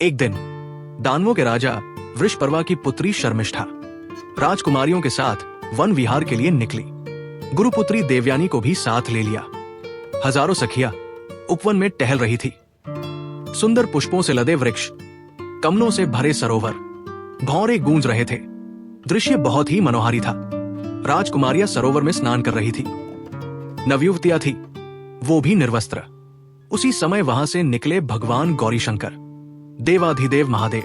एक दिन दानवों के राजा वृषपर्वा की पुत्री शर्मिष्ठा राजकुमारियों के साथ वन विहार के लिए निकली। गुरुपुत्री देवयानी को भी साथ ले लिया। हजारों सखियां उपवन में टहल रही थी। सुंदर पुष्पों से लदे वृक्ष, कमलों से भरे सरोवर, भौरे गूंज रहे थे। दृश्य बहुत ही मनोहारी था। राजकुमारियां सरोवर में स्नान कर रही थी। नवयुवतियां थी, वो भी निर्वस्त्र। उसी समय वहां से निकले भगवान गौरीशंकर, देवाधिदेव महादेव,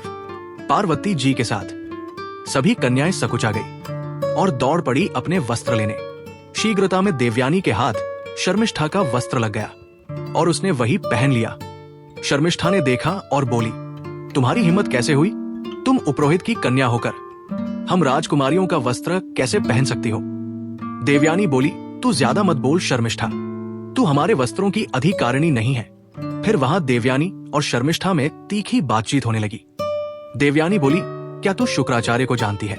पार्वती जी के साथ। सभी कन्याएं सकुचा गई और दौड़ पड़ी अपने वस्त्र लेने। शीघ्रता में देवयानी के हाथ शर्मिष्ठा का वस्त्र लग गया और उसने वही पहन लिया। शर्मिष्ठा ने देखा और बोली, तुम्हारी हिम्मत कैसे हुई? तुम उपरोहित की कन्या होकर हम राजकुमारियों का वस्त्र कैसे पहन सकती हो? देवयानी बोली, तू ज्यादा मत बोल शर्मिष्ठा, तू हमारे वस्त्रों की अधिकारिणी नहीं है। फिर वहां देवयानी और शर्मिष्ठा में तीखी बातचीत होने लगी। देवयानी बोली, क्या तू शुक्राचार्य को जानती है?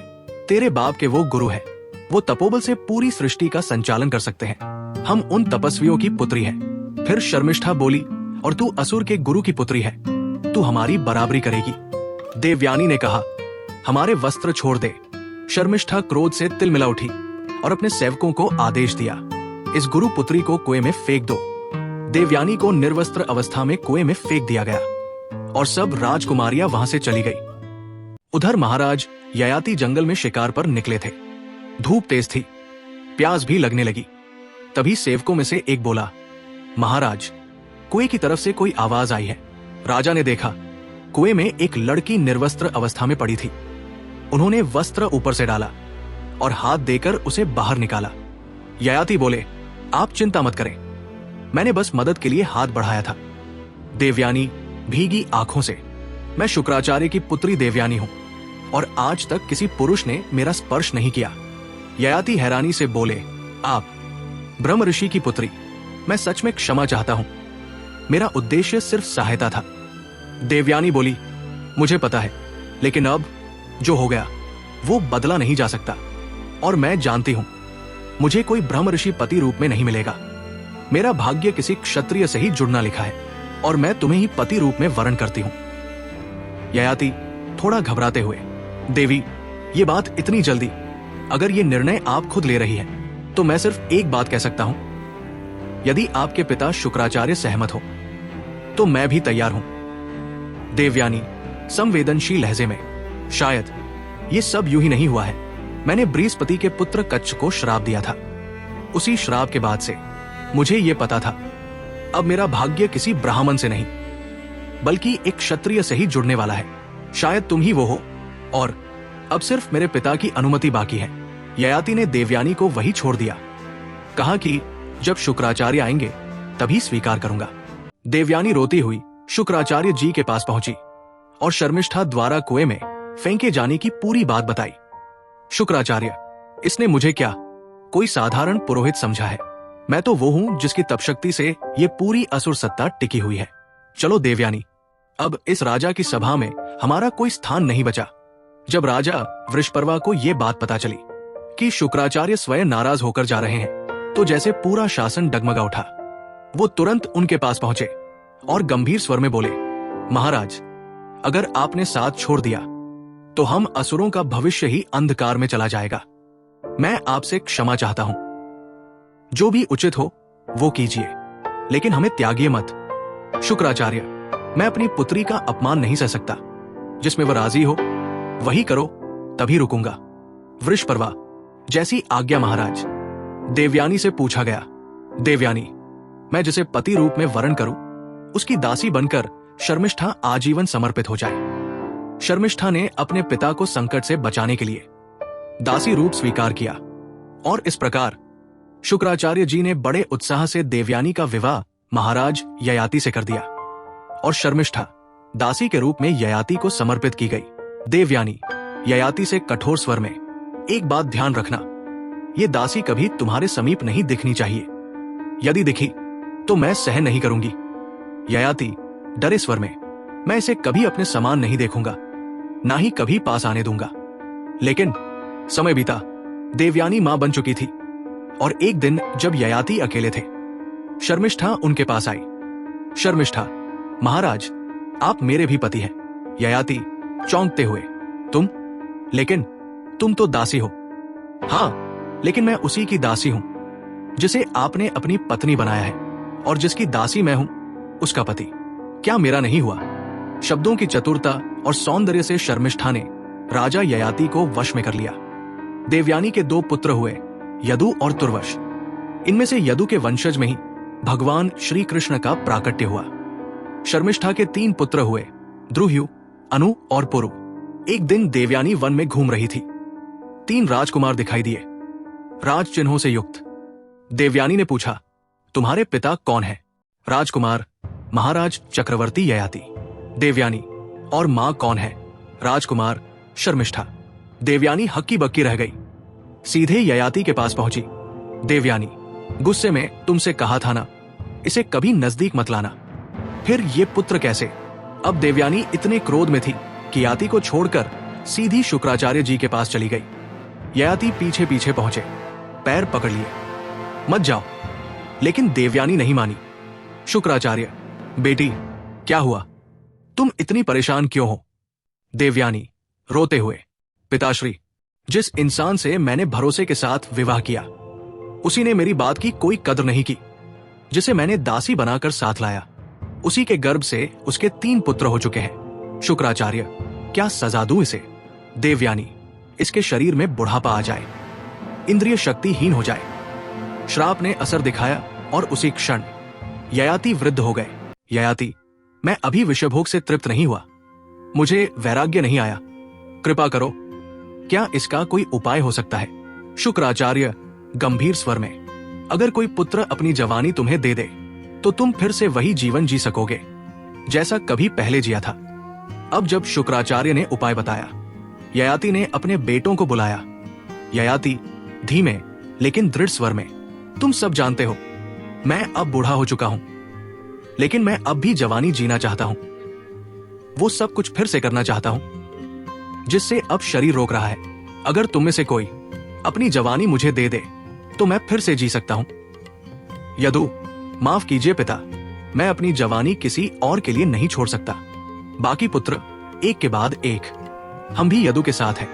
तेरे बाप के वो गुरु है। वो तपोबल से पूरी सृष्टि का संचालन कर सकते हैं। हम उन तपस्वियों की पुत्री हैं। फिर शर्मिष्ठा बोली, और तू असुर के गुरु की पुत्री है, तू हमारी बराबरी करेगी। देवयानी ने कहा, हमारे वस्त्र छोड़ दे। शर्मिष्ठा क्रोध से तिलमिला उठी और अपने सेवकों को आदेश दिया, इस गुरु पुत्री को कुएं में फेंक दो। देवयानी को निर्वस्त्र अवस्था में कुएं में फेंक दिया गया और सब राजकुमारियां वहां से चली गई। उधर महाराज ययाति जंगल में शिकार पर निकले थे। धूप तेज थी, प्यास भी लगने लगी। तभी सेवकों में से एक बोला, महाराज, कुएं की तरफ से कोई आवाज आई है। राजा ने देखा, कुएं में एक लड़की निर्वस्त्र अवस्था में पड़ी थी। उन्होंने वस्त्र ऊपर से डाला और हाथ देकर उसे बाहर निकाला। ययाति बोले, आप चिंता मत करें, मैंने बस मदद के लिए हाथ बढ़ाया था। देवयानी भीगी आंखों से, मैं शुक्राचार्य की पुत्री देवयानी हूं और आज तक किसी पुरुष ने मेरा स्पर्श नहीं किया। ययाति हैरानी से बोले, आप ब्रह्म ऋषि की पुत्री, मैं सच में क्षमा चाहता हूं, मेरा उद्देश्य सिर्फ सहायता था। देवयानी बोली, मुझे पता है, लेकिन अब जो हो गया वो बदला नहीं जा सकता और मैं जानती हूं मुझे कोई ब्रह्म ऋषि पति रूप में नहीं मिलेगा। मेरा भाग्य किसी क्षत्रिय से ही जुड़ना लिखा है और मैं तुम्हें ही पति रूप में वरण करती हूं। ययाति थोड़ा घबराते हुए, देवी, ये बात इतनी जल्दी? अगर ये निर्णय आप खुद ले रही है तो मैं सिर्फ एक बात कह सकता हूं, यदि आपके पिता शुक्राचार्य सहमत हो तो मैं भी तैयार हूं। देवयानी संवेदनशील लहजे में, शायद ये सब यूं ही नहीं हुआ है। मैंने बृहस्पति के पुत्र कच्छ को श्राप दिया था। उसी श्राप के बाद से मुझे ये पता था, अब मेरा भाग्य किसी ब्राह्मण से नहीं बल्कि एक क्षत्रिय से ही जुड़ने वाला है। शायद तुम ही वो हो और अब सिर्फ मेरे पिता की अनुमति बाकी है। ययाति ने देवयानी को वही छोड़ दिया, कहा कि जब शुक्राचार्य आएंगे तभी स्वीकार करूंगा। देवयानी रोती हुई शुक्राचार्य जी के पास पहुंची और शर्मिष्ठा द्वारा कुएं में फेंके जाने की पूरी बात बताई। शुक्राचार्य, इसने मुझे क्या कोई साधारण पुरोहित समझा है? मैं तो वो हूं जिसकी तपशक्ति से ये पूरी असुर सत्ता टिकी हुई है। चलो देवयानी, अब इस राजा की सभा में हमारा कोई स्थान नहीं बचा। जब राजा वृषपर्वा को ये बात पता चली कि शुक्राचार्य स्वयं नाराज होकर जा रहे हैं तो जैसे पूरा शासन डगमगा उठा। वो तुरंत उनके पास पहुंचे और गंभीर स्वर में बोले, महाराज, अगर आपने साथ छोड़ दिया तो हम असुरों का भविष्य ही अंधकार में चला जाएगा। मैं आपसे क्षमा चाहता हूं। जो भी उचित हो वो कीजिए, लेकिन हमें त्यागिए मत। शुक्राचार्य, मैं अपनी पुत्री का अपमान नहीं सह सकता। जिसमें वह राजी हो वही करो, तभी रुकूंगा। वृषपर्वा, जैसी आज्ञा महाराज। देवयानी से पूछा गया, देवयानी, मैं जिसे पति रूप में वरण करूं उसकी दासी बनकर शर्मिष्ठा आजीवन समर्पित हो जाए। शर्मिष्ठा ने अपने पिता को संकट से बचाने के लिए दासी रूप स्वीकार किया और इस प्रकार शुक्राचार्य जी ने बड़े उत्साह से देवयानी का विवाह महाराज ययाति से कर दिया और शर्मिष्ठा दासी के रूप में ययाति को समर्पित की गई। देवयानी ययाति से कठोर स्वर में, एक बात ध्यान रखना, ये दासी कभी तुम्हारे समीप नहीं दिखनी चाहिए। यदि दिखी तो मैं सहन नहीं करूंगी। ययाति डरे स्वर में, मैं इसे कभी अपने समान नहीं देखूंगा, ना ही कभी पास आने दूंगा। लेकिन समय बीता, देवयानी मां बन चुकी थी और एक दिन जब ययाति अकेले थे, शर्मिष्ठा उनके पास आई। शर्मिष्ठा, महाराज, आप मेरे भी पति हैं, ययाति चौंकते हुए, तुम? लेकिन तुम तो दासी हो। हाँ, लेकिन मैं उसी की दासी हूं जिसे आपने अपनी पत्नी बनाया है, और जिसकी दासी मैं हूं उसका पति। क्या मेरा नहीं हुआ? शब्दों की चतुरता और सौंदर्य से शर्मिष्ठा ने राजा ययाति को वश में कर लिया। देवयानी के 2 पुत्र हुए, यदु और तुर्वश। इनमें से यदु के वंशज में ही भगवान श्री कृष्ण का प्राकट्य हुआ। शर्मिष्ठा के 3 पुत्र हुए, द्रुह्यु, अनु और पुरु। एक दिन देवयानी वन में घूम रही थी। 3 राजकुमार दिखाई दिए, राज चिन्हों से युक्त। देवयानी ने पूछा, तुम्हारे पिता कौन है? राजकुमार, महाराज चक्रवर्ती ययाति। देवयानी, और मां कौन है? राजकुमार, शर्मिष्ठा। देवयानी हक्की बक्की रह गई। सीधे ययाति के पास पहुंची। देवयानी, गुस्से में तुमसे कहा था ना, इसे कभी नजदीक मत लाना। फिर ये पुत्र कैसे? अब देवयानी इतने क्रोध में थी कि ययाति को छोड़कर सीधी शुक्राचार्य जी के पास चली गई। ययाति पीछे पीछे पहुंचे, पैर पकड़ लिए, मत जाओ। लेकिन देवयानी नहीं मानी। शुक्राचार्य, बेटी क्या हुआ? तुम इतनी परेशान क्यों हो? देवयानी रोते हुए, पिताश्री, जिस इंसान से मैंने भरोसे के साथ विवाह किया, उसी ने मेरी बात की कोई कदर नहीं की। जिसे मैंने दासी बनाकर साथ लाया, उसी के गर्भ से उसके 3 पुत्र हो चुके हैं। शुक्राचार्य, क्या सजा दूं इसे? देवयानी, इसके शरीर में बुढ़ापा आ जाए, इंद्रिय शक्तिहीन हो जाए। श्राप ने असर दिखाया और उसी क्षण ययाति वृद्ध हो गए। ययाति, मैं अभी विषयभोग से तृप्त नहीं हुआ, मुझे वैराग्य नहीं आया, कृपा करो, क्या इसका कोई उपाय हो सकता है? शुक्राचार्य गंभीर स्वर में, अगर कोई पुत्र अपनी जवानी तुम्हें दे दे तो तुम फिर से वही जीवन जी सकोगे जैसा कभी पहले जिया था। अब जब शुक्राचार्य ने उपाय बताया, ययाति ने अपने बेटों को बुलाया। ययाति धीमे लेकिन दृढ़ स्वर में, तुम सब जानते हो, मैं अब बूढ़ा हो चुका हूं, लेकिन मैं अब भी जवानी जीना चाहता हूं। वो सब कुछ फिर से करना चाहता हूं जिससे अब शरीर रोक रहा है। अगर तुम में से कोई अपनी जवानी मुझे दे दे तो मैं फिर से जी सकता हूं। यदु, माफ कीजिए पिता, मैं अपनी जवानी किसी और के लिए नहीं छोड़ सकता। बाकी पुत्र एक के बाद एक, हम भी यदु के साथ हैं,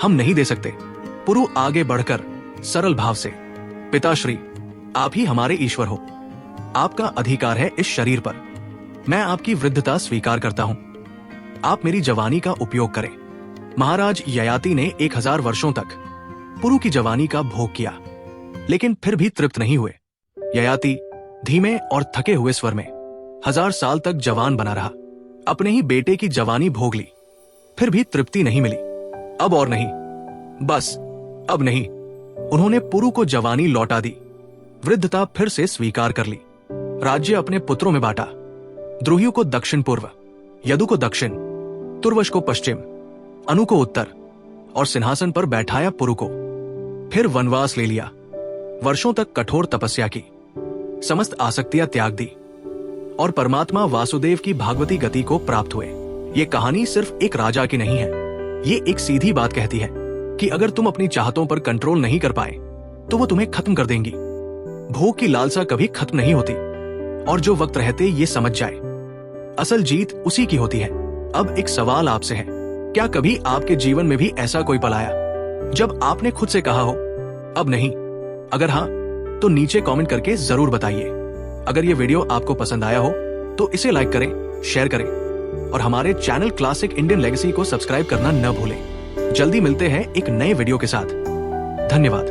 हम नहीं दे सकते। पुरु आगे बढ़कर सरल भाव से, पिताश्री, आप ही हमारे ईश्वर हो, आपका अधिकार है इस शरीर पर। मैं आपकी वृद्धता स्वीकार करता हूं, आप मेरी जवानी का उपयोग करें। महाराज ययाति ने 1000 वर्षों तक पुरु की जवानी का भोग किया, लेकिन फिर भी तृप्त नहीं हुए। ययाति धीमे और थके हुए स्वर में, 1000 साल तक जवान बना रहा, अपने ही बेटे की जवानी भोग ली, फिर भी तृप्ति नहीं मिली। अब और नहीं, बस अब नहीं। उन्होंने पुरु को जवानी लौटा दी, वृद्धता फिर से स्वीकार कर ली। राज्य अपने पुत्रों में बांटा, द्रुह्यु को दक्षिण पूर्व, यदु को दक्षिण, तुर्वश को पश्चिम, अनु को उत्तर, और सिंहासन पर बैठाया पुरु को। फिर वनवास ले लिया, वर्षों तक कठोर तपस्या की, समस्त आसक्तियां त्याग दी और परमात्मा वासुदेव की भागवती गति को प्राप्त हुए। ये कहानी सिर्फ एक राजा की नहीं है, ये एक सीधी बात कहती है कि अगर तुम अपनी चाहतों पर कंट्रोल नहीं कर पाए तो वो तुम्हें खत्म कर देंगी। भोग की लालसा कभी खत्म नहीं होती, और जो वक्त रहते ये समझ जाए, असल जीत उसी की होती है। अब एक सवाल आपसे है, क्या कभी आपके जीवन में भी ऐसा कोई पल आया जब आपने खुद से कहा हो अब नहीं? अगर हाँ, तो नीचे कमेंट करके जरूर बताइए। अगर ये वीडियो आपको पसंद आया हो तो इसे लाइक करें, शेयर करें और हमारे चैनल क्लासिक इंडियन लेगेसी को सब्सक्राइब करना न भूलें। जल्दी मिलते हैं एक नए वीडियो के साथ। धन्यवाद।